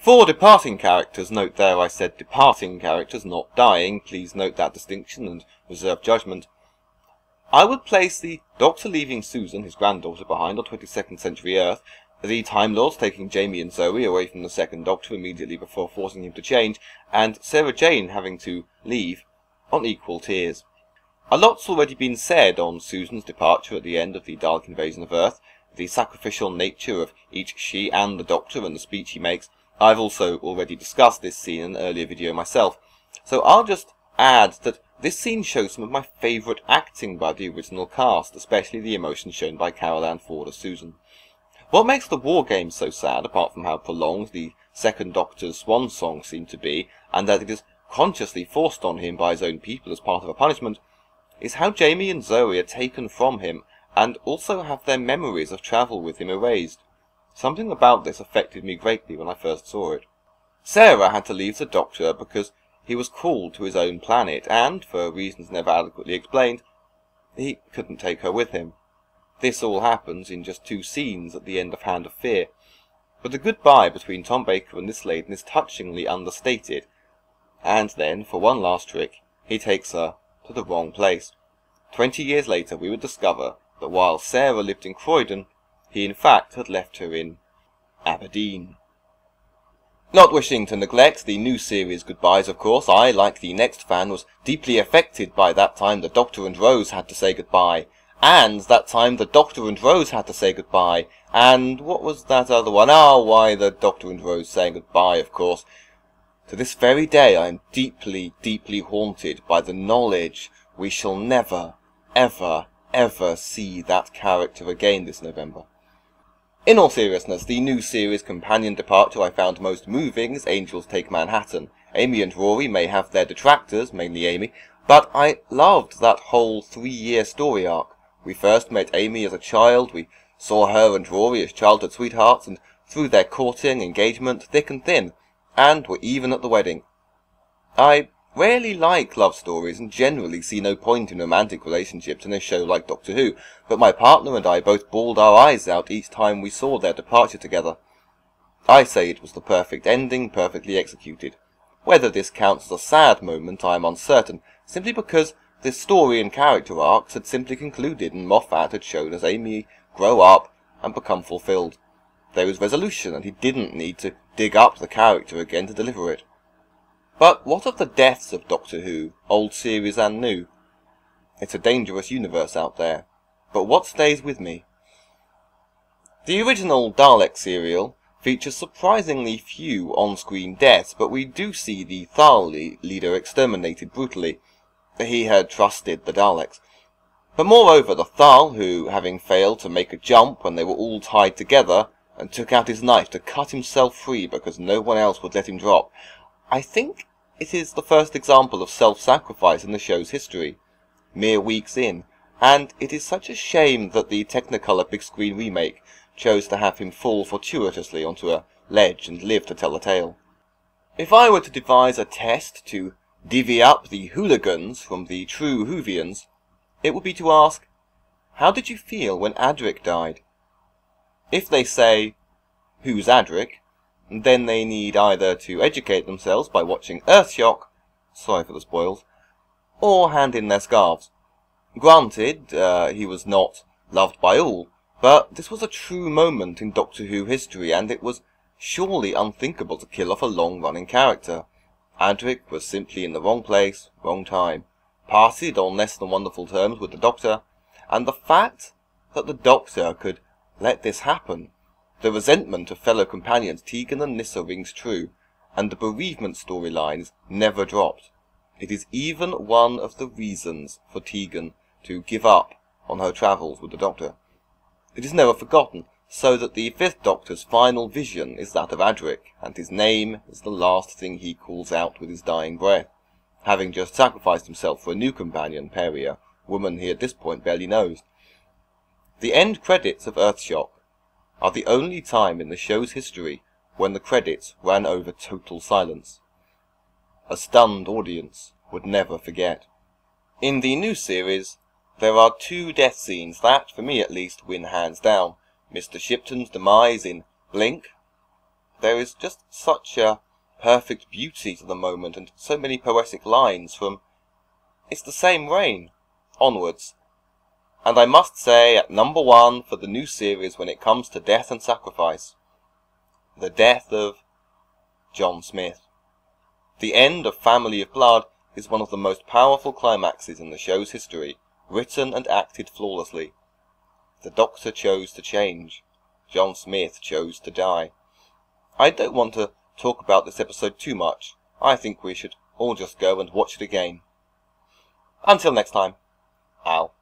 For departing characters, note there I said departing characters, not dying, please note that distinction and reserve judgment. I would place the Doctor leaving Susan, his granddaughter, behind on 22nd century Earth, the Time Lords taking Jamie and Zoe away from the Second Doctor immediately before forcing him to change, and Sarah Jane having to leave, on equal tiers. A lot's already been said on Susan's departure at the end of the Dalek invasion of Earth, the sacrificial nature of each she and the Doctor and the speech he makes. I've also already discussed this scene in an earlier video myself, so I'll just add that this scene shows some of my favourite acting by the original cast, especially the emotion shown by Carol Ann Ford as Susan. What makes the War Games so sad, apart from how prolonged the Second Doctor's swan song seemed to be, and that it is consciously forced on him by his own people as part of a punishment, is how Jamie and Zoe are taken from him, and also have their memories of travel with him erased. Something about this affected me greatly when I first saw it. Sarah had to leave the Doctor because he was called to his own planet, and, for reasons never adequately explained, he couldn't take her with him. This all happens in just 2 scenes at the end of Hand of Fear, but the goodbye between Tom Baker and this lady is touchingly understated, and then, for one last trick, he takes her to the wrong place. 20 years later we would discover that while Sarah lived in Croydon, he in fact had left her in Aberdeen. Not wishing to neglect the new series goodbyes, of course, I, like the next fan, was deeply affected by that time the Doctor and Rose had to say goodbye, and that time the Doctor and Rose had to say goodbye, and what was that other one? Why the Doctor and Rose saying goodbye, of course. To this very day I am deeply, deeply haunted by the knowledge we shall never, ever, ever see that character again this November. In all seriousness, the new series companion departure I found most moving is Angels Take Manhattan. Amy and Rory may have their detractors, mainly Amy, but I loved that whole 3-year story arc. We first met Amy as a child, we saw her and Rory as childhood sweethearts, and through their courting, engagement, thick and thin, and were even at the wedding. I rarely like love stories and generally see no point in romantic relationships in a show like Doctor Who, but my partner and I both bawled our eyes out each time we saw their departure together. I say it was the perfect ending, perfectly executed. Whether this counts as a sad moment I am uncertain, simply because this story and character arcs had simply concluded and Moffat had shown us Amy grow up and become fulfilled. There was resolution and he didn't need to dig up the character again to deliver it. But what of the deaths of Doctor Who, old series and new? It's a dangerous universe out there. But what stays with me? The original Dalek serial features surprisingly few on-screen deaths, but we do see the Thal leader exterminated brutally. He had trusted the Daleks. But moreover, the Thal, who, having failed to make a jump when they were all tied together, and took out his knife to cut himself free because no one else would let him drop, I think it is the first example of self-sacrifice in the show's history, mere weeks in, and it is such a shame that the Technicolor big screen remake chose to have him fall fortuitously onto a ledge and live to tell the tale. If I were to devise a test to divvy up the hooligans from the true Whovians, it would be to ask, how did you feel when Adric died? If they say, who's Adric? Then they need either to educate themselves by watching Earthshock, sorry for the spoils, or hand in their scarves. Granted, he was not loved by all, but this was a true moment in Doctor Who history, and it was surely unthinkable to kill off a long-running character. Adric was simply in the wrong place, wrong time, parted on less than wonderful terms with the Doctor, and the fact that the Doctor could let this happen, the resentment of fellow companions Tegan and Nyssa rings true, and the bereavement storylines never dropped. It is even one of the reasons for Tegan to give up on her travels with the Doctor. It is never forgotten, so that the Fifth Doctor's final vision is that of Adric, and his name is the last thing he calls out with his dying breath, having just sacrificed himself for a new companion, Peria, woman he at this point barely knows. The end credits of Earthshock are the only time in the show's history when the credits ran over total silence. A stunned audience would never forget. In the new series, there are 2 death scenes that, for me at least, win hands down. Mr. Shipton's demise in Blink, there is just such a perfect beauty to the moment, and so many poetic lines from "It's the Same Rain" onwards. And I must say, at number 1 for the new series when it comes to death and sacrifice, the death of John Smith. The end of Family of Blood is one of the most powerful climaxes in the show's history, written and acted flawlessly. The Doctor chose to change. John Smith chose to die. I don't want to talk about this episode too much. I think we should all just go and watch it again. Until next time, Al.